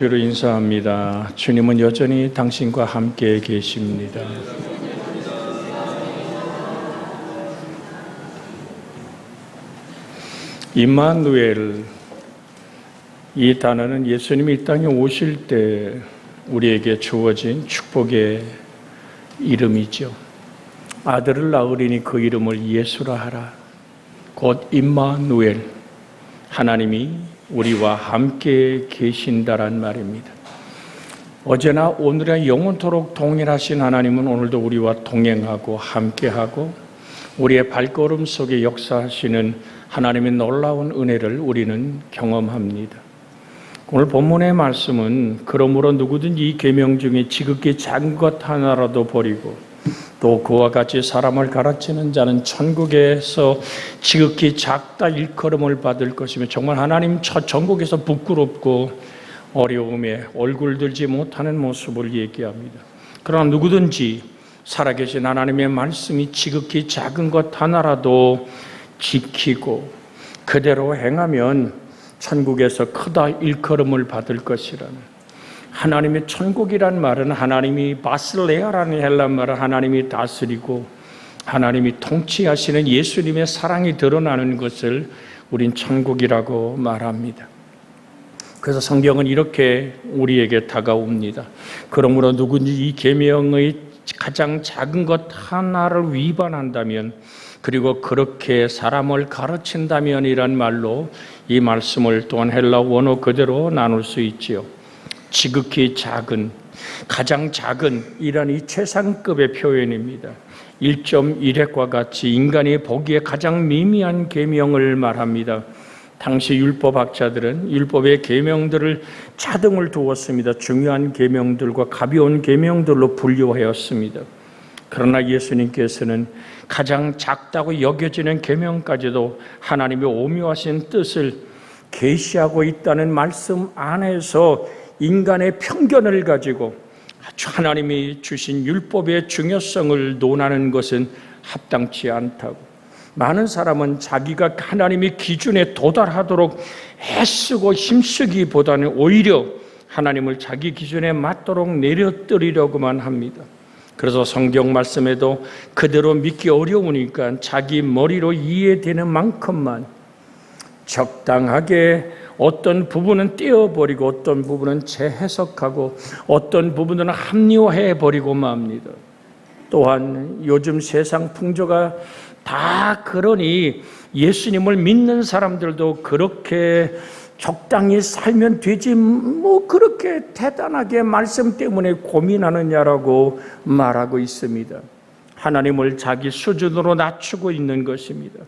주로 인사합니다. 주님은 여전히 당신과 함께 계십니다. 임마누엘, 이 단어는 예수님이 이 땅에 오실 때 우리에게 주어진 축복의 이름이죠. 아들을 낳으리니 그 이름을 예수라 하라. 곧 임마누엘, 하나님이 우리와 함께 계신다란 말입니다. 어제나 오늘의 영원토록 동일하신 하나님은 오늘도 우리와 동행하고 함께하고 우리의 발걸음 속에 역사하시는 하나님의 놀라운 은혜를 우리는 경험합니다. 오늘 본문의 말씀은 그러므로 누구든지 이 계명 중에 지극히 작은 것 하나라도 버리고 또 그와 같이 사람을 가르치는 자는 천국에서 지극히 작다 일컬음을 받을 것이며, 정말 하나님 천국에서 부끄럽고 어려움에 얼굴 들지 못하는 모습을 얘기합니다. 그러나 누구든지 살아계신 하나님의 말씀이 지극히 작은 것 하나라도 지키고 그대로 행하면 천국에서 크다 일컬음을 받을 것이라는, 하나님의 천국이란 말은 하나님이 바슬레아라는 헬라 말은 하나님이 다스리고 하나님이 통치하시는 예수님의 사랑이 드러나는 것을 우린 천국이라고 말합니다. 그래서 성경은 이렇게 우리에게 다가옵니다. 그러므로 누구든지 이 계명의 가장 작은 것 하나를 위반한다면, 그리고 그렇게 사람을 가르친다면 이란 말로 이 말씀을 또한 헬라 원어 그대로 나눌 수 있지요. 지극히 작은, 가장 작은 이란 이 최상급의 표현입니다. 1.1핵과 같이 인간이 보기에 가장 미미한 계명을 말합니다. 당시 율법학자들은 율법의 계명들을 차등을 두었습니다. 중요한 계명들과 가벼운 계명들로 분류하였습니다. 그러나 예수님께서는 가장 작다고 여겨지는 계명까지도 하나님의 오묘하신 뜻을 계시하고 있다는 말씀 안에서 인간의 편견을 가지고 하나님이 주신 율법의 중요성을 논하는 것은 합당치 않다고, 많은 사람은 자기가 하나님의 기준에 도달하도록 애쓰고 힘쓰기보다는 오히려 하나님을 자기 기준에 맞도록 내려뜨리려고만 합니다. 그래서 성경 말씀에도 그대로 믿기 어려우니까 자기 머리로 이해되는 만큼만 적당하게, 어떤 부분은 떼어버리고 어떤 부분은 재해석하고 어떤 부분은 합리화해버리고 맙니다. 또한 요즘 세상 풍조가 다 그러니 예수님을 믿는 사람들도 그렇게 적당히 살면 되지 뭐 그렇게 대단하게 말씀 때문에 고민하느냐라고 말하고 있습니다. 하나님을 자기 수준으로 낮추고 있는 것입니다.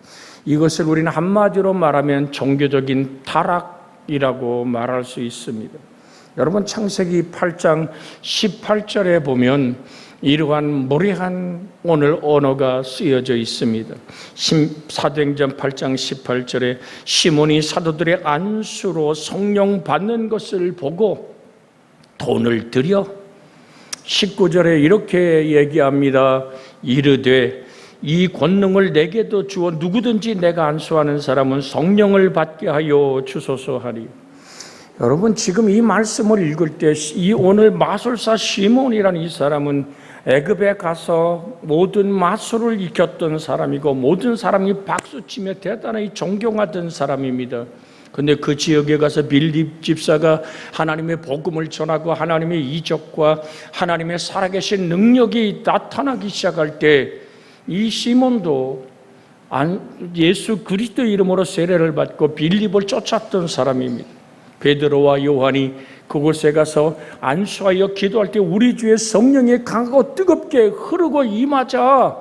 이것을 우리는 한마디로 말하면 종교적인 타락이라고 말할 수 있습니다. 여러분, 창세기 8장 18절에 보면 이러한 무례한 오늘 언어가 쓰여져 있습니다. 사도행전 8장 18절에 시몬이 사도들의 안수로 성령 받는 것을 보고 돈을 들여, 19절에 이렇게 얘기합니다. 이르되 이 권능을 내게도 주어 누구든지 내가 안수하는 사람은 성령을 받게 하여 주소서 하리. 여러분, 지금 이 말씀을 읽을 때 이 오늘 마술사 시몬이라는 이 사람은 애굽에 가서 모든 마술을 익혔던 사람이고 모든 사람이 박수치며 대단히 존경하던 사람입니다. 근데 그 지역에 가서 빌립 집사가 하나님의 복음을 전하고 하나님의 이적과 하나님의 살아계신 능력이 나타나기 시작할 때 이 시몬도 예수 그리스도 이름으로 세례를 받고 빌립을 쫓았던 사람입니다. 베드로와 요한이 그곳에 가서 안수하여 기도할 때 우리 주의 성령이 강하고 뜨겁게 흐르고 임하자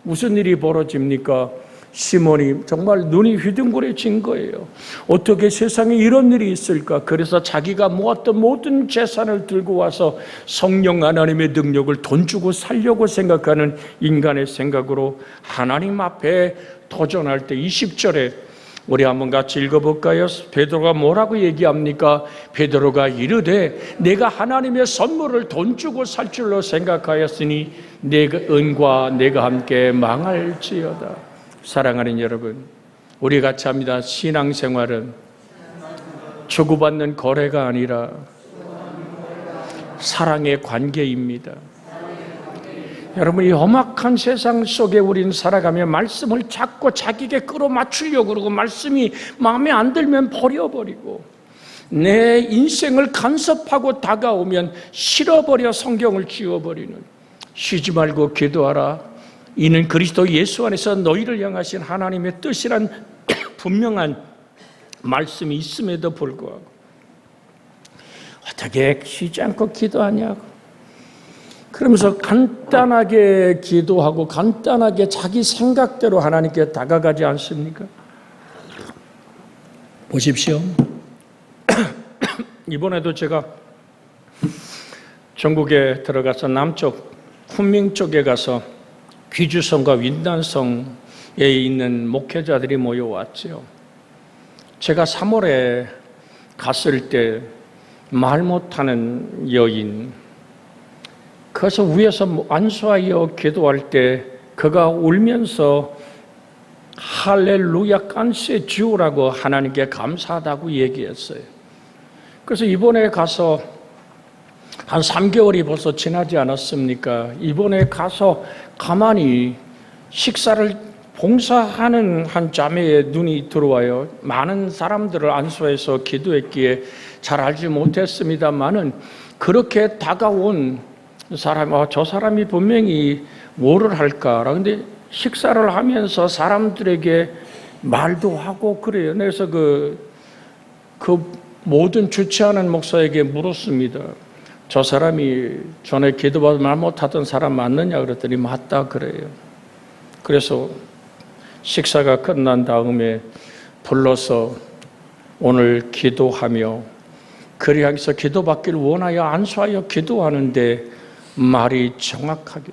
무슨 일이 벌어집니까? 시몬이 정말 눈이 휘둥그레진 거예요. 어떻게 세상에 이런 일이 있을까? 그래서 자기가 모았던 모든 재산을 들고 와서 성령 하나님의 능력을 돈 주고 살려고 생각하는 인간의 생각으로 하나님 앞에 도전할 때 20절에 우리 한번 같이 읽어볼까요? 베드로가 뭐라고 얘기합니까? 베드로가 이르되 내가 하나님의 선물을 돈 주고 살 줄로 생각하였으니 내가 은과 내가 함께 망할지어다. 사랑하는 여러분, 우리 같이 합니다. 신앙생활은 주고받는 거래가 아니라 사랑의 관계입니다. 여러분, 이 험악한 세상 속에 우린 살아가며 말씀을 자꾸 자기에게 끌어맞추려고 그러고, 말씀이 마음에 안 들면 버려버리고, 내 인생을 간섭하고 다가오면 실어버려 성경을 지워버리는, 쉬지 말고 기도하라, 이는 그리스도 예수 안에서 너희를 향하신 하나님의 뜻이란 분명한 말씀이 있음에도 불구하고 어떻게 쉬지 않고 기도하냐고, 그러면서 간단하게 기도하고 간단하게 자기 생각대로 하나님께 다가가지 않습니까? 보십시오. 이번에도 제가 전국에 들어가서 남쪽 쿤밍 쪽에 가서 귀주성과 윈난성에 있는 목회자들이 모여왔죠. 제가 3월에 갔을 때 말 못하는 여인, 그래서 위에서 안수하여 기도할 때 그가 울면서 할렐루야 깐세 주라고 하나님께 감사하다고 얘기했어요. 그래서 이번에 가서 한 3개월이 벌써 지나지 않았습니까? 이번에 가서 가만히 식사를 봉사하는 한 자매의 눈이 들어와요. 많은 사람들을 안수해서 기도했기에 잘 알지 못했습니다만은 그렇게 다가온 사람, 저 사람이 분명히 뭐를 할까? 근데 식사를 하면서 사람들에게 말도 하고 그래요. 그래서 그 모든 주최하는 목사에게 물었습니다. 저 사람이 전에 기도받아 말 못하던 사람 맞느냐 그랬더니 맞다 그래요. 그래서 식사가 끝난 다음에 불러서 오늘 기도하며 그리 향해서 기도받기를 원하여 안수하여 기도하는데 말이 정확하게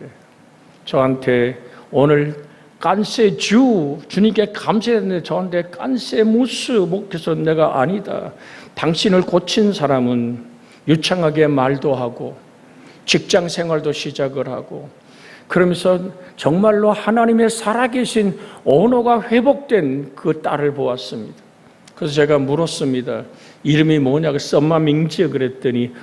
저한테 오늘 깐세 주님께 감사했는데 저한테 깐세 무스 목해서 내가 아니다. 당신을 고친 사람은 유창하게 말도 하고 직장 생활도 시작을 하고 그러면서 정말로 하나님의 살아계신 언어가 회복된 그 딸을 보았습니다. 그래서 제가 물었습니다. 이름이 뭐냐고 썸마밍지 그랬더니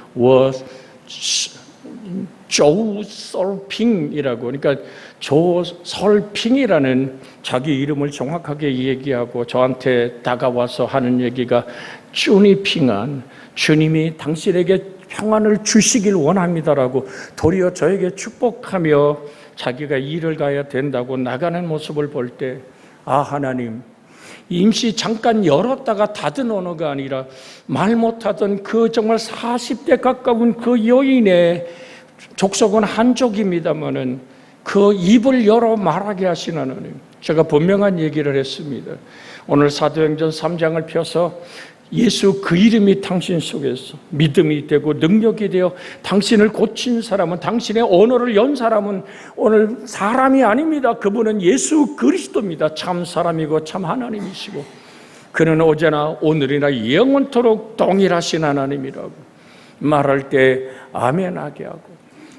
조설핑이라고, 그러니까 조설핑이라는 자기 이름을 정확하게 얘기하고 저한테 다가와서 하는 얘기가 주니 평안, 주님이 당신에게 평안을 주시길 원합니다라고 도리어 저에게 축복하며 자기가 일을 가야 된다고 나가는 모습을 볼 때, 아, 하나님, 임시 잠깐 열었다가 닫은 언어가 아니라 말 못하던 그 정말 40대 가까운 그 여인의 족속은 한족입니다마는 그 입을 열어 말하게 하신 하나님, 제가 분명한 얘기를 했습니다. 오늘 사도행전 3장을 펴서 예수 그 이름이 당신 속에서 믿음이 되고 능력이 되어 당신을 고친 사람은, 당신의 언어를 연 사람은 오늘 사람이 아닙니다. 그분은 예수 그리스도입니다. 참 사람이고 참 하나님이시고 그는 어제나 오늘이나 영원토록 동일하신 하나님이라고 말할 때 아멘하게 하고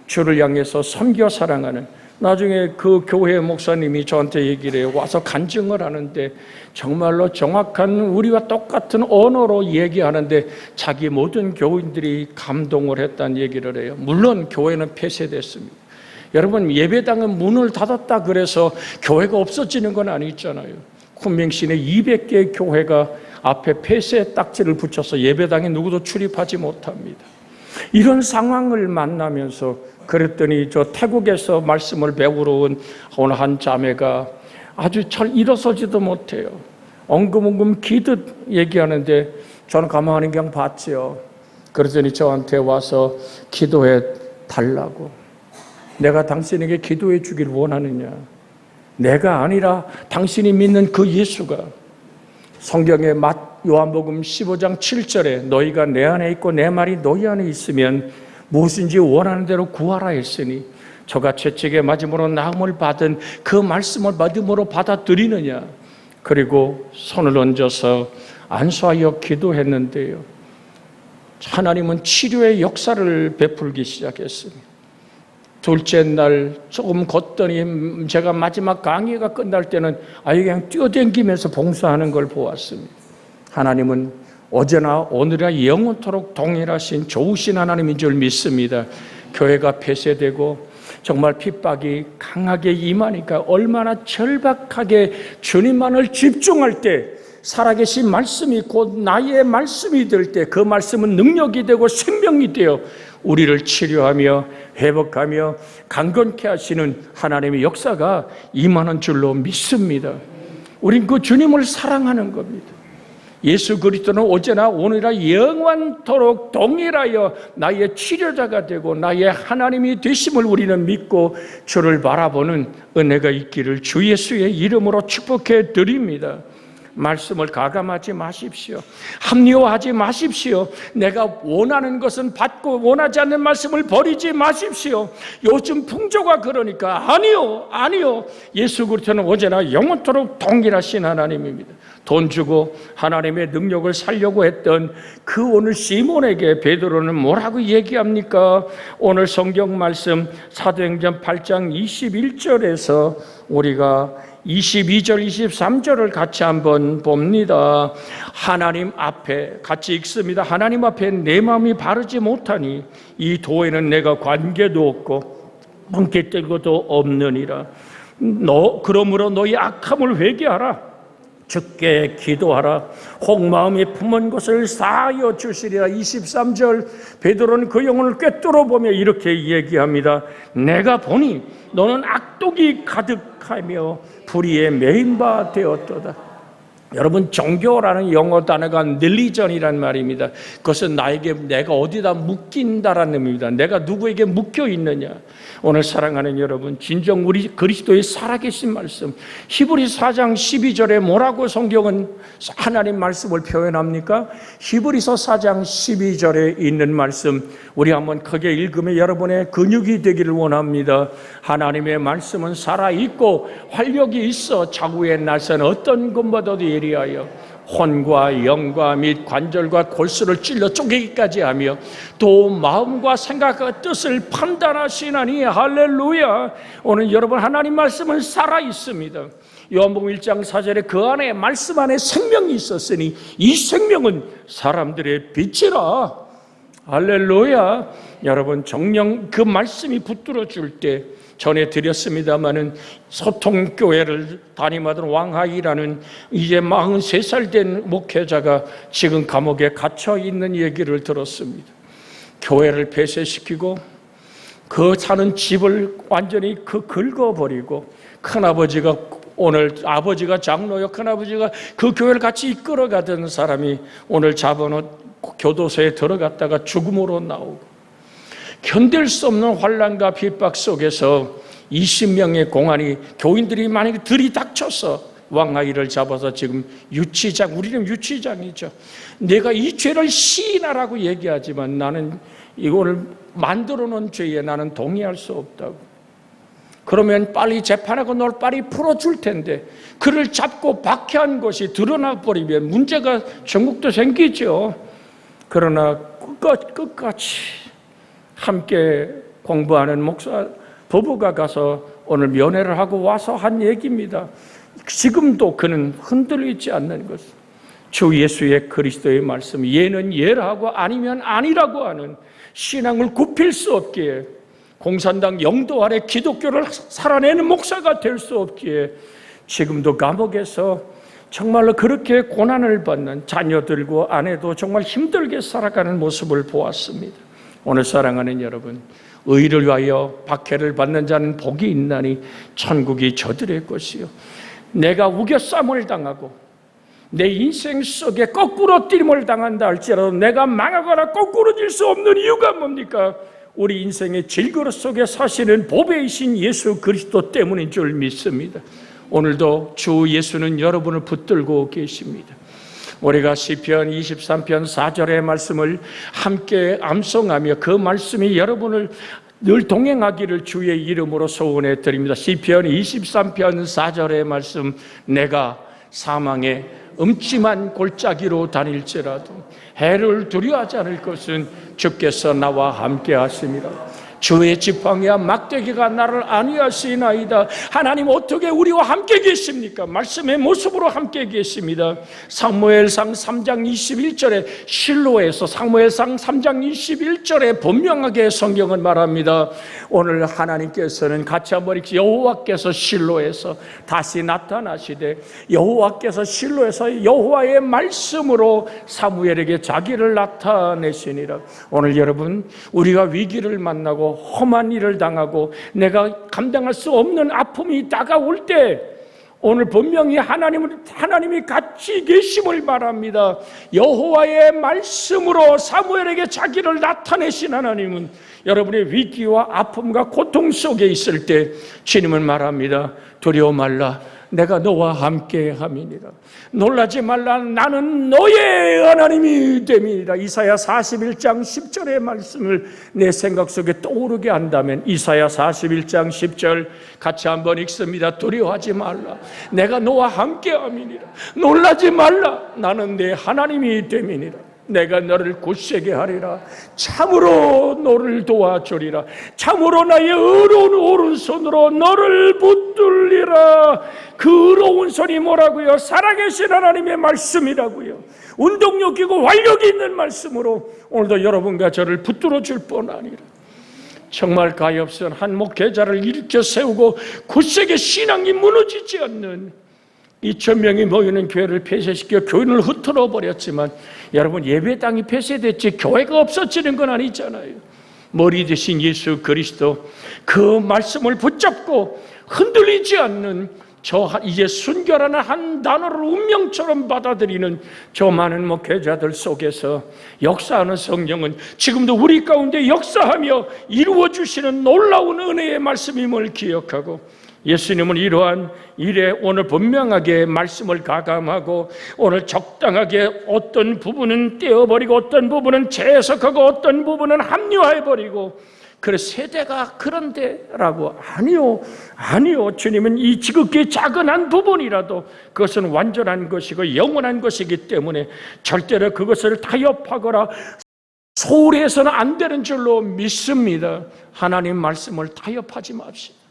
주를 향해서 섬겨 사랑하는, 나중에 그 교회 목사님이 저한테 얘기를 해요. 와서 간증을 하는데 정말로 정확한 우리와 똑같은 언어로 얘기하는데 자기 모든 교인들이 감동을 했다는 얘기를 해요. 물론 교회는 폐쇄됐습니다. 여러분, 예배당은 문을 닫았다 그래서 교회가 없어지는 건 아니잖아요. 쿤밍시내 200개의 교회가 앞에 폐쇄 딱지를 붙여서 예배당에 누구도 출입하지 못합니다. 이런 상황을 만나면서 그랬더니 저 태국에서 말씀을 배우러 온 오늘 한 자매가 아주 잘 일어서지도 못해요. 엉금엉금 기듯 얘기하는데 저는 가만히 그냥 봤죠. 그러더니 저한테 와서 기도해 달라고. 내가 당신에게 기도해 주길 원하느냐. 내가 아니라 당신이 믿는 그 예수가 성경의 요한복음 15장 7절에 너희가 내 안에 있고 내 말이 너희 안에 있으면 무엇인지 원하는 대로 구하라 했으니 저가 채찍에 맞음으로 나음을 받은 그 말씀을 믿음으로 받아들이느냐. 그리고 손을 얹어서 안수하여 기도했는데요, 하나님은 치료의 역사를 베풀기 시작했습니다. 둘째 날 조금 걷더니 제가 마지막 강의가 끝날 때는 아예 그냥 뛰어댕기면서 봉사하는 걸 보았습니다. 하나님은 어제나 오늘이나 영원토록 동일하신 좋으신 하나님인 줄 믿습니다. 교회가 폐쇄되고 정말 핍박이 강하게 임하니까 얼마나 절박하게 주님만을 집중할 때 살아계신 말씀이 곧 나의 말씀이 될 때 그 말씀은 능력이 되고 생명이 되어 우리를 치료하며 회복하며 강건케 하시는 하나님의 역사가 임하는 줄로 믿습니다. 우린 그 주님을 사랑하는 겁니다. 예수 그리스도는 어제나 오늘이나 영원토록 동일하여 나의 치료자가 되고 나의 하나님이 되심을 우리는 믿고 주를 바라보는 은혜가 있기를 주 예수의 이름으로 축복해 드립니다. 말씀을 가감하지 마십시오. 합리화하지 마십시오. 내가 원하는 것은 받고 원하지 않는 말씀을 버리지 마십시오. 요즘 풍조가 그러니까 아니요. 예수 그리스도는 어제나 영원토록 동일하신 하나님입니다. 돈 주고 하나님의 능력을 살려고 했던 그 오늘 시몬에게 베드로는 뭐라고 얘기합니까? 오늘 성경 말씀 사도행전 8장 21절에서 우리가 22절, 23절을 같이 한번 봅니다. 하나님 앞에 같이 읽습니다. 하나님 앞에 내 마음이 바르지 못하니 이 도에는 내가 관계도 없고 번개뜰고도 없느니라. 그러므로 너희 악함을 회개하라. 주께 기도하라. 혹 마음이 품은 것을 사하여 주시리라. 23절 베드로는 그 영혼을 꿰뚫어 보며 이렇게 얘기합니다. 내가 보니 너는 악독이 가득하며 불의에 매인 바 되었도다. 여러분, 종교라는 영어 단어가 릴리전이라는 말입니다. 그것은 나에게 내가 어디다 묶인다라는 의미입니다. 내가 누구에게 묶여 있느냐. 오늘 사랑하는 여러분, 진정 우리 그리스도의 살아계신 말씀, 히브리서 4장 12절에 뭐라고 성경은 하나님 말씀을 표현합니까? 히브리서 4장 12절에 있는 말씀 우리 한번 크게 읽으며 여러분의 근육이 되기를 원합니다. 하나님의 말씀은 살아있고 활력이 있어 자구의 날선 어떤 것보다도 예리하여 혼과 영과 및 관절과 골수를 찔러 쪼개기까지 하며 또 마음과 생각과 뜻을 판단하시나니 할렐루야. 오늘 여러분 하나님 말씀은 살아있습니다. 요한복음 1장 4절에 그 안에 말씀 안에 생명이 있었으니 이 생명은 사람들의 빛이라. 할렐루야. 여러분 정령 그 말씀이 붙들어 줄 때 전에 드렸습니다마는 소통교회를 담임하던 왕하이라는 이제 43살 된 목회자가 지금 감옥에 갇혀 있는 얘기를 들었습니다. 교회를 폐쇄시키고 그 사는 집을 완전히 긁어버리고 큰아버지가 오늘 아버지가 장로요 큰아버지가 그 교회를 같이 이끌어가던 사람이 오늘 교도소에 들어갔다가 죽음으로 나오고 견딜 수 없는 환난과 핍박 속에서 20명의 공안이 교인들이 만약에 들이닥쳐서 왕아이를 잡아서 지금 우리는 유치장이죠. 내가 이 죄를 시인하라고 얘기하지만 나는 이거를 만들어 놓은 죄에 나는 동의할 수 없다고. 그러면 빨리 재판하고 널 빨리 풀어줄 텐데 그를 잡고 박해한 것이 드러나 버리면 문제가 전국도 생기죠. 그러나 끝까지 함께 공부하는 목사 부부가 가서 오늘 면회를 하고 와서 한 얘기입니다. 지금도 그는 흔들리지 않는 것. 주 예수의 그리스도의 말씀, 예는 예라고 아니면 아니라고 하는 신앙을 굽힐 수 없기에, 공산당 영도 아래 기독교를 살아내는 목사가 될 수 없기에 지금도 감옥에서 정말로 그렇게 고난을 받는 자녀들과 아내도 정말 힘들게 살아가는 모습을 보았습니다. 오늘 사랑하는 여러분, 의를 위하여 박해를 받는 자는 복이 있나니 천국이 저들의 것이요. 내가 우겨쌈을 당하고 내 인생 속에 거꾸로 뛰림을 당한다 할지라도 내가 망하거나 거꾸로질 수 없는 이유가 뭡니까? 우리 인생의 질그릇 속에 사시는 보배이신 예수 그리스도 때문인 줄 믿습니다. 오늘도 주 예수는 여러분을 붙들고 계십니다. 우리가 시편 23편 4절의 말씀을 함께 암송하며 그 말씀이 여러분을 늘 동행하기를 주의 이름으로 소원해 드립니다. 시편 23편 4절의 말씀, 내가 사망의 음침한 골짜기로 다닐지라도 해를 두려워하지 않을 것은 주께서 나와 함께 하심이라. 주의 지팡이와 막대기가 나를 안위하시나이다. 하나님 어떻게 우리와 함께 계십니까? 말씀의 모습으로 함께 계십니다. 사무엘상 3장 21절에 실로에서 사무엘상 3장 21절에 분명하게 성경은 말합니다. 오늘 하나님께서는 같이 한번 읽지. 여호와께서 실로에서 다시 나타나시되 여호와께서 실로에서 여호와의 말씀으로 사무엘에게 자기를 나타내시니라. 오늘 여러분, 우리가 위기를 만나고 험한 일을 당하고 내가 감당할 수 없는 아픔이 다가올 때 오늘 분명히 하나님이 같이 계심을 말합니다. 여호와의 말씀으로 사무엘에게 자기를 나타내신 하나님은 여러분의 위기와 아픔과 고통 속에 있을 때 주님은 말합니다. 두려워 말라. 내가 너와 함께 함이니라. 놀라지 말라. 나는 너의 하나님이 됨이니라. 이사야 41장 10절의 말씀을 내 생각 속에 떠오르게 한다면 이사야 41장 10절 같이 한번 읽습니다. 두려워하지 말라. 내가 너와 함께 함이니라. 놀라지 말라. 나는 내 하나님이 됨이니라. 내가 너를 굳세게 하리라. 참으로 너를 도와주리라. 참으로 나의 의로운 오른손으로 너를 붙들리라. 그 의로운 손이 뭐라고요? 살아계신 하나님의 말씀이라고요. 운동력 있고 활력 있는 말씀으로 오늘도 여러분과 저를 붙들어 줄 뿐 아니라 정말 가엾은 한 목회자를 일으켜 세우고 굳세게 신앙이 무너지지 않는 2,000명이 모이는 교회를 폐쇄시켜 교인을 흩어져 버렸지만 여러분, 예배당이 폐쇄됐지 교회가 없어지는 건 아니잖아요. 머리 대신 예수 그리스도 그 말씀을 붙잡고 흔들리지 않는 이제 순결하는 한 단어를 운명처럼 받아들이는 저 많은 목회자들 속에서 역사하는 성령은 지금도 우리 가운데 역사하며 이루어주시는 놀라운 은혜의 말씀임을 기억하고 예수님은 이러한 일에 오늘 분명하게 말씀을 가감하고 오늘 적당하게 어떤 부분은 떼어버리고 어떤 부분은 재해석하고 어떤 부분은 합리화해버리고 그래 세대가 그런데라고 아니요 주님은 이 지극히 작은 한 부분이라도 그것은 완전한 것이고 영원한 것이기 때문에 절대로 그것을 타협하거나 소홀해서는 안 되는 줄로 믿습니다. 하나님 말씀을 타협하지 맙시다.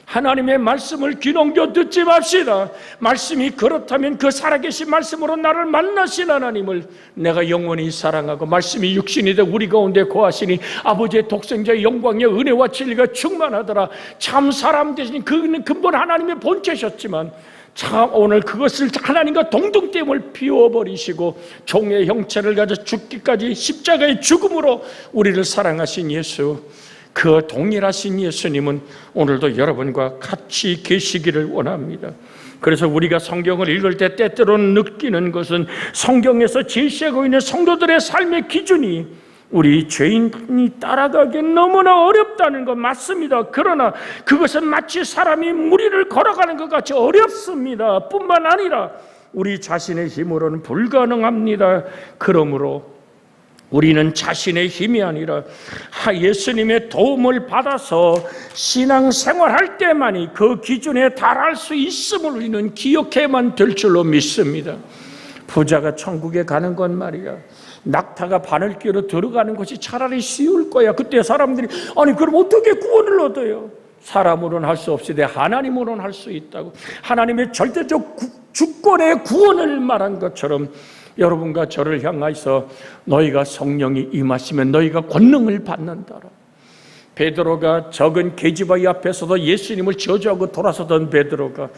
하나님의 말씀을 귀농겨 듣지 맙시다. 말씀이 그렇다면 그 살아계신 말씀으로 나를 만나신 하나님을 내가 영원히 사랑하고 말씀이 육신이 되어 우리 가운데 거하시니 아버지의 독생자의 영광의 은혜와 진리가 충만하더라. 참 사람 되신 그는 근본 하나님의 본체셨지만 참 오늘 그것을 하나님과 동등됨을 비워버리시고 종의 형체를 가져 죽기까지 십자가의 죽음으로 우리를 사랑하신 예수, 그 동일하신 예수님은 오늘도 여러분과 같이 계시기를 원합니다. 그래서 우리가 성경을 읽을 때 때때로는 느끼는 것은 성경에서 제시하고 있는 성도들의 삶의 기준이 우리 죄인이 따라가기엔 너무나 어렵다는 것 맞습니다. 그러나 그것은 마치 사람이 무리를 걸어가는 것 같이 어렵습니다. 뿐만 아니라 우리 자신의 힘으로는 불가능합니다. 그러므로 우리는 자신의 힘이 아니라 예수님의 도움을 받아서 신앙생활할 때만이 그 기준에 달할 수 있음을 우리는 기억해야만 될 줄로 믿습니다. 부자가 천국에 가는 건 말이야, 낙타가 바늘귀로 들어가는 것이 차라리 쉬울 거야. 그때 사람들이 아니 그럼 어떻게 구원을 얻어요? 사람으로는 할 수 없이 하나님으로는 할 수 있다고. 하나님의 절대적 주권의 구원을 말한 것처럼 여러분과 저를 향하여서 너희가 성령이 임하시면 너희가 권능을 받는다라. 베드로가 적은 계집아이 앞에서도 예수님을 저주하고 돌아서던 베드로가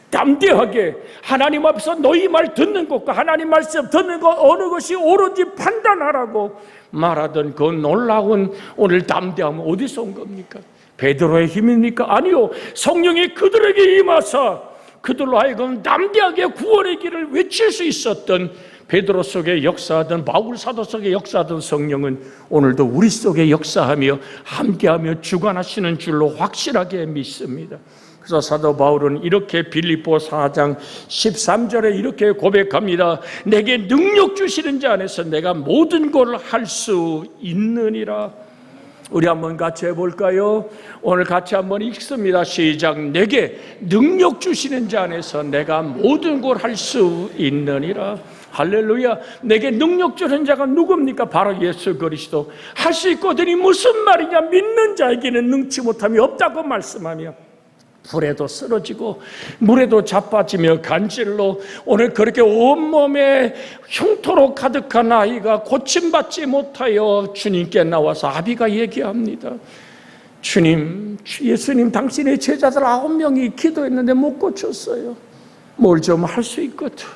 담대하게 하나님 앞에서 너희 말 듣는 것과 하나님 말씀 듣는 것 어느 것이 옳은지 판단하라고 말하던 그 놀라운 오늘 담대함은 어디서 온 겁니까? 베드로의 힘입니까? 아니요, 성령이 그들에게 임하사 그들로 하여금 담대하게 구원의 길을 외칠 수 있었던 베드로 속에 역사하던 바울 사도 속에 역사하던 성령은 오늘도 우리 속에 역사하며 함께하며 주관하시는 줄로 확실하게 믿습니다. 그래서 사도 바울은 이렇게 빌립보 4장 13절에 이렇게 고백합니다. 내게 능력 주시는 자 안에서 내가 모든 걸 할 수 있느니라. 우리 한번 같이 해볼까요? 오늘 같이 한번 읽습니다. 시작. 내게 능력 주시는 자 안에서 내가 모든 걸 할 수 있느니라. 할렐루야. 내게 능력 주는 자가 누굽니까? 바로 예수 그리스도. 할 수 있거든이 무슨 말이냐? 믿는 자에게는 능치 못함이 없다고 말씀하며 불에도 쓰러지고 물에도 자빠지며 간질로 오늘 그렇게 온몸에 흉터로 가득한 아이가 고침받지 못하여 주님께 나와서 아비가 얘기합니다. 주님, 예수님 당신의 제자들 9명이 기도했는데 못 고쳤어요. 뭘 좀 할 수 있거든.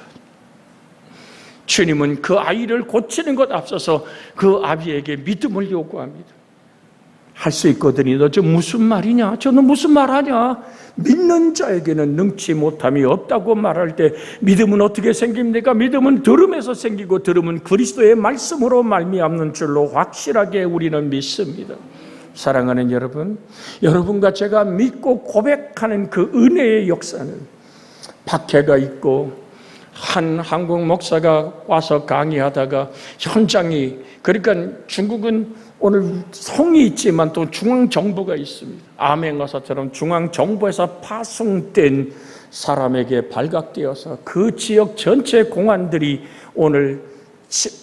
주님은 그 아이를 고치는 것 앞서서 그 아비에게 믿음을 요구합니다. 할 수 있거든요. 너 지금 무슨 말이냐? 저는 무슨 말하냐? 믿는 자에게는 능치 못함이 없다고 말할 때 믿음은 어떻게 생깁니까? 믿음은 들음에서 생기고 들음은 그리스도의 말씀으로 말미암는 줄로 확실하게 우리는 믿습니다. 사랑하는 여러분, 여러분과 제가 믿고 고백하는 그 은혜의 역사는 박해가 있고 한 한국 목사가 와서 강의하다가 현장이, 그러니까 중국은 오늘 성이 있지만 또 중앙정부가 있습니다. 암행어사처럼 중앙정부에서 파송된 사람에게 발각되어서 그 지역 전체 공안들이 오늘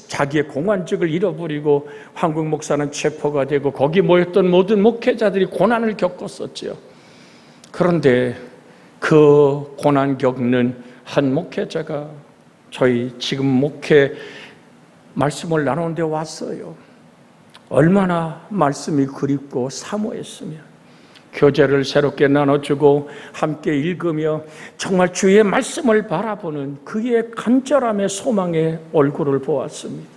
자기의 공안직을 잃어버리고 한국 목사는 체포가 되고 거기 모였던 모든 목회자들이 고난을 겪었었죠. 그런데 그 고난 겪는 한 목회자가 저희 지금 목회 말씀을 나누는데 왔어요. 얼마나 말씀이 그립고 사모했으면 교재를 새롭게 나눠주고 함께 읽으며 정말 주의 말씀을 바라보는 그의 간절함의 소망의 얼굴을 보았습니다.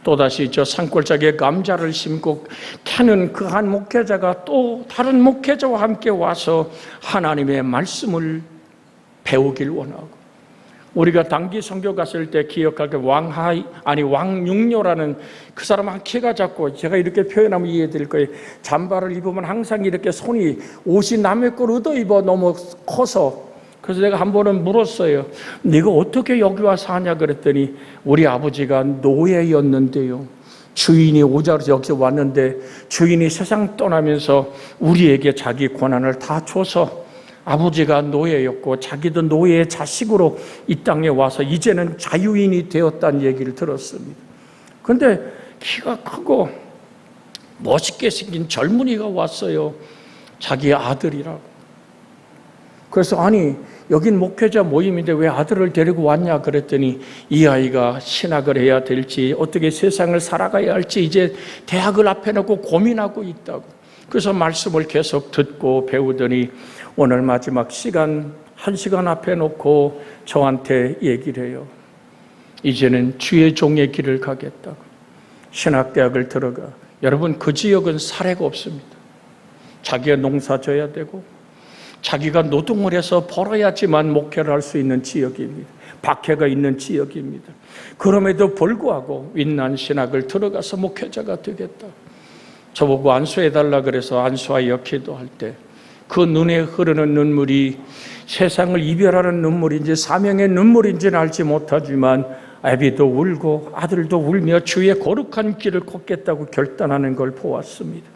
또다시 저 산골짜기에 감자를 심고 캐는 그 한 목회자가 또 다른 목회자와 함께 와서 하나님의 말씀을 배우길 원하고, 우리가 단기 선교 갔을 때 기억할 때 왕육료라는 그 사람은 키가 작고, 제가 이렇게 표현하면 이해드릴 거예요. 잠바를 입으면 항상 이렇게 손이 옷이 남의 걸 얻어 입어 너무 커서. 그래서 내가 한 번은 물었어요. 네가 어떻게 여기 와서 하냐 그랬더니 우리 아버지가 노예였는데요, 주인이 오자로 여기 왔는데 주인이 세상 떠나면서 우리에게 자기 권한을 다 줘서 아버지가 노예였고 자기도 노예의 자식으로 이 땅에 와서 이제는 자유인이 되었다는 얘기를 들었습니다. 그런데 키가 크고 멋있게 생긴 젊은이가 왔어요. 자기 아들이라고. 그래서 아니 여긴 목회자 모임인데 왜 아들을 데리고 왔냐 그랬더니 이 아이가 신학을 해야 될지 어떻게 세상을 살아가야 할지 이제 대학을 앞에 놓고 고민하고 있다고. 그래서 말씀을 계속 듣고 배우더니 오늘 마지막 시간 1시간 앞에 놓고 저한테 얘기를 해요. 이제는 주의 종의 길을 가겠다고. 신학대학을 들어가. 여러분, 그 지역은 사례가 없습니다. 자기가 농사 져야 되고 자기가 노동을 해서 벌어야지만 목회를 할 수 있는 지역입니다. 박해가 있는 지역입니다. 그럼에도 불구하고 윈난 신학을 들어가서 목회자가 되겠다. 저보고 안수해달라 그래서 안수하여 기도할 때 그 눈에 흐르는 눈물이 세상을 이별하는 눈물인지 사명의 눈물인지는 알지 못하지만 아비도 울고 아들도 울며 주의 거룩한 길을 걷겠다고 결단하는 걸 보았습니다.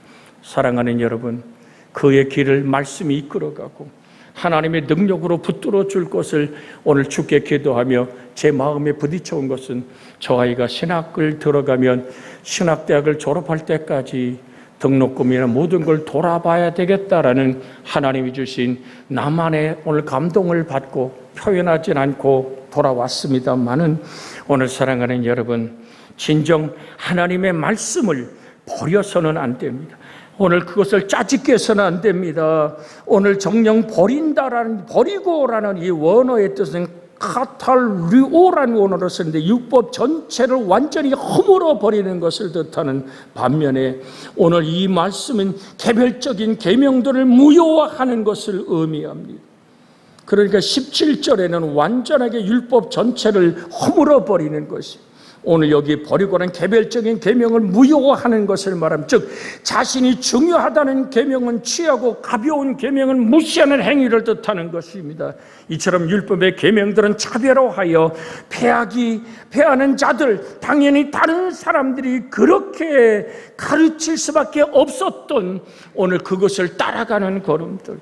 사랑하는 여러분, 그의 길을 말씀이 이끌어가고 하나님의 능력으로 붙들어 줄 것을 오늘 주께 기도하며 제 마음에 부딪혀온 것은 저 아이가 신학을 들어가면 신학대학을 졸업할 때까지 등록금이나 모든 걸 돌아봐야 되겠다라는 하나님이 주신 나만의 오늘 감동을 받고 표현하진 않고 돌아왔습니다만은 오늘 사랑하는 여러분, 진정 하나님의 말씀을 버려서는 안 됩니다. 오늘 그것을 짜집게 해서는 안 됩니다. 오늘 정령 버리고라는 이 원어의 뜻은 카탈류오라는 원어로 쓰는데 율법 전체를 완전히 허물어 버리는 것을 뜻하는 반면에 오늘 이 말씀은 개별적인 계명들을 무효화하는 것을 의미합니다. 그러니까 17절에는 완전하게 율법 전체를 허물어 버리는 것이, 오늘 여기 버리고는 개별적인 계명을 무효화하는 것을 말하면, 즉 자신이 중요하다는 계명은 취하고 가벼운 계명은 무시하는 행위를 뜻하는 것입니다. 이처럼 율법의 계명들은 차별화하여 패하는 자들, 당연히 다른 사람들이 그렇게 가르칠 수밖에 없었던 오늘 그것을 따라가는 걸음들.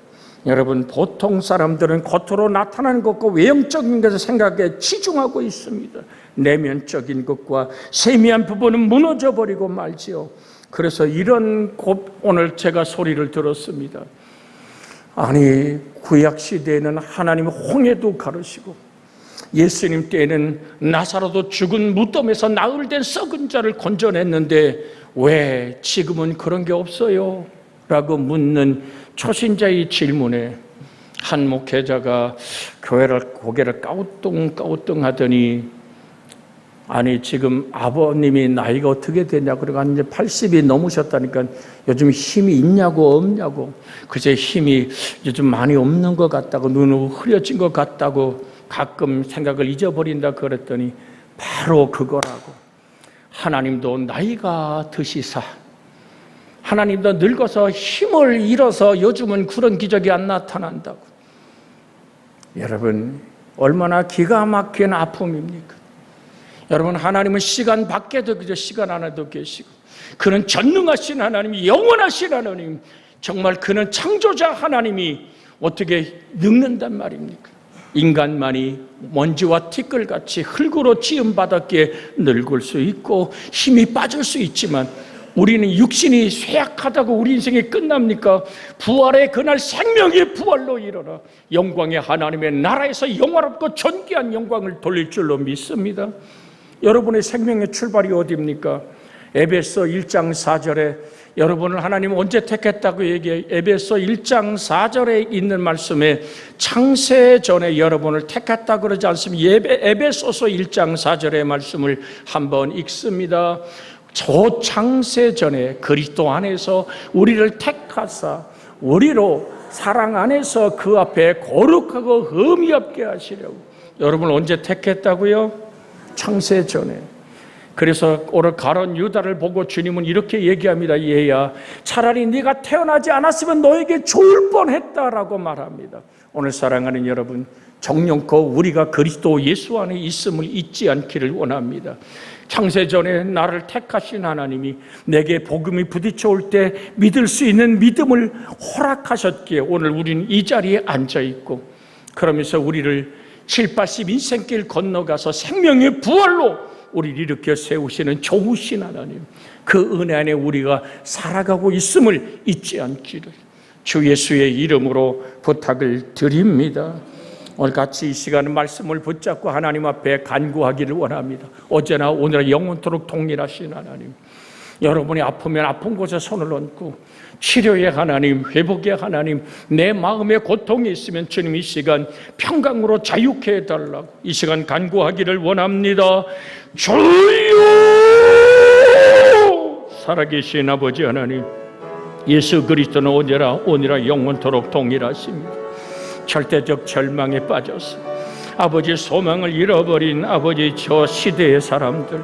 여러분, 보통 사람들은 겉으로 나타나는 것과 외형적인 것을 생각에 치중하고 있습니다. 내면적인 것과 세미한 부분은 무너져 버리고 말지요. 그래서 이런 오늘 제가 소리를 들었습니다. 아니, 구약 시대에는 하나님이 홍해도 가르시고 예수님 때에는 나사로도 죽은 무덤에서 나흘된 썩은 자를 건져냈는데 왜 지금은 그런 게 없어요? 라고 묻는 초신자의 질문에 한 목회자가 교회를 고개를 까우뚱까우뚱 하더니 아니 지금 아버님이 나이가 어떻게 되냐고 그러고 이제 80이 넘으셨다니까 요즘 힘이 있냐고 없냐고 그제 힘이 요즘 많이 없는 것 같다고 눈이 흐려진 것 같다고 가끔 생각을 잊어버린다 그랬더니 바로 그거라고. 하나님도 나이가 드시사 하나님도 늙어서 힘을 잃어서 요즘은 그런 기적이 안 나타난다고. 여러분 얼마나 기가 막힌 아픔입니까? 여러분 하나님은 시간 밖에도 계시고 시간 안에도 계시고 그는 전능하신 하나님이 영원하신 하나님 정말 그는 창조자 하나님이 어떻게 늙는단 말입니까? 인간만이 먼지와 티끌같이 흙으로 지음받았기에 늙을 수 있고 힘이 빠질 수 있지만 우리는 육신이 쇠약하다고 우리 인생이 끝납니까? 부활의 그날 생명의 부활로 일어나 영광의 하나님의 나라에서 영화롭고 존귀한 영광을 돌릴 줄로 믿습니다. 여러분의 생명의 출발이 어디입니까? 에베소 1장 4절에 여러분을 하나님은 언제 택했다고 얘기해? 에베소 1장 4절에 있는 말씀에 창세 전에 여러분을 택했다고 그러지 않습니까? 에베소서 1장 4절의 말씀을 한번 읽습니다. 저 창세 전에 그리스도 안에서 우리를 택하사 우리로 사랑 안에서 그 앞에 거룩하고 흠이 없게 하시려고. 여러분을 언제 택했다고요? 창세 전에. 그래서 오늘 가론 유다를 보고 주님은 이렇게 얘기합니다. 얘야 차라리 네가 태어나지 않았으면 너에게 좋을 뻔했다라고 말합니다. 오늘 사랑하는 여러분 정령코 우리가 그리스도 예수 안에 있음을 잊지 않기를 원합니다. 창세전에 나를 택하신 하나님이 내게 복음이 부딪혀올 때 믿을 수 있는 믿음을 허락하셨기에 오늘 우리는 이 자리에 앉아있고 그러면서 우리를 7, 80 인생길 건너가서 생명의 부활로 우리를 일으켜 세우시는 좋으신 하나님 그 은혜 안에 우리가 살아가고 있음을 잊지 않기를 주 예수의 이름으로 부탁을 드립니다. 오늘 같이 이 시간 말씀을 붙잡고 하나님 앞에 간구하기를 원합니다. 어제나 오늘은 영원토록 동일하신 하나님 여러분이 아프면 아픈 곳에 손을 얹고 치료의 하나님, 회복의 하나님 내 마음에 고통이 있으면 주님 이 시간 평강으로 자유케 해달라고 이 시간 간구하기를 원합니다. 주여 살아계신 아버지 하나님 예수 그리스도는 오늘아 영원토록 동일하십니다. 절대적 절망에 빠져서 아버지 소망을 잃어버린 아버지 저 시대의 사람들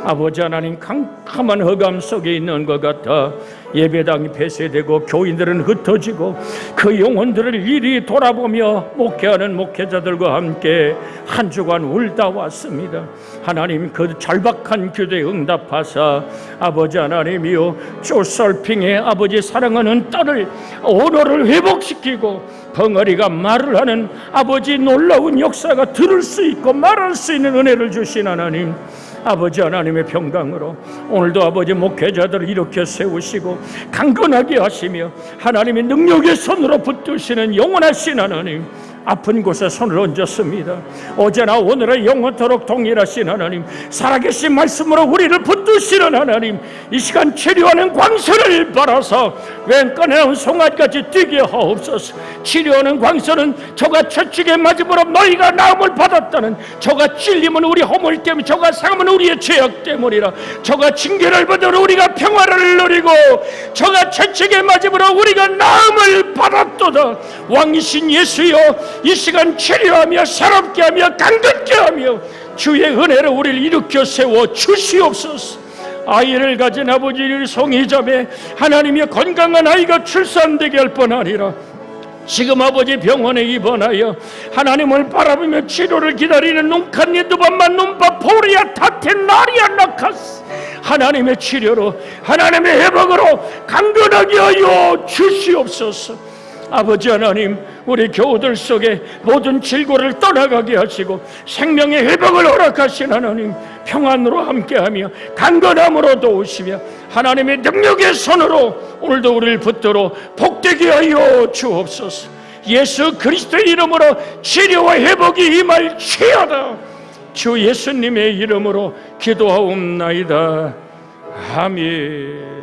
아버지 하나님 캄캄한 흑암 속에 있는 것 같아 예배당이 폐쇄되고 교인들은 흩어지고 그 영혼들을 이리 돌아보며 목회하는 목회자들과 함께 한 주간 울다 왔습니다. 하나님 그 절박한 기도에 응답하사 아버지 하나님이여 쪼설핑에 아버지 사랑하는 딸을 언어를 회복시키고 벙어리가 말을 하는 아버지 놀라운 역사가 들을 수 있고 말할 수 있는 은혜를 주신 하나님 아버지 하나님의 평강으로 오늘도 아버지 목회자들을 일으켜 세우시고 강건하게 하시며 하나님의 능력의 손으로 붙드시는 영원하신 하나님 아픈 곳에 손을 얹었습니다. 어제나 오늘은 영원토록 동일하신 하나님 살아계신 말씀으로 우리를 붙드시는 하나님 이 시간 치료하는 광선을 바라서 왼꺼내온 송아지같이 뛰게 하옵소서. 치료하는 광선은 저가 채찍에 맞음으로 너희가 나음을 받았다는 저가 찔림은 우리 허물 때문에 저가 상함은 우리의 죄악 때문이라 저가 징계를 받으러 우리가 평화를 누리고 저가 채찍에 맞음으로 우리가 나음을 받았도다. 왕이신 예수여 이 시간 치료하며 새롭게 하며 강건케 하며 주의 은혜로 우리를 일으켜 세워 주시옵소서. 아이를 가진 아버지를 송이자매 하나님의 건강한 아이가 출산되게 할 뿐 아니라 지금 아버지 병원에 입원하여 하나님을 바라보며 치료를 기다리는 눈칸니 두반만 눈바 포리아 타텐 나리아 나카스 하나님의 치료로 하나님의 회복으로 강건하게 하여 주시옵소서. 아버지 하나님, 우리 교우들 속에 모든 질고를 떠나가게 하시고 생명의 회복을 허락하신 하나님, 평안으로 함께하며 강건함으로 도우시며 하나님의 능력의 손으로 오늘도 우리를 붙들어 복되게 하여 주옵소서. 예수 그리스도의 이름으로 치료와 회복이 임할지어다. 주 예수님의 이름으로 기도하옵나이다. 아멘.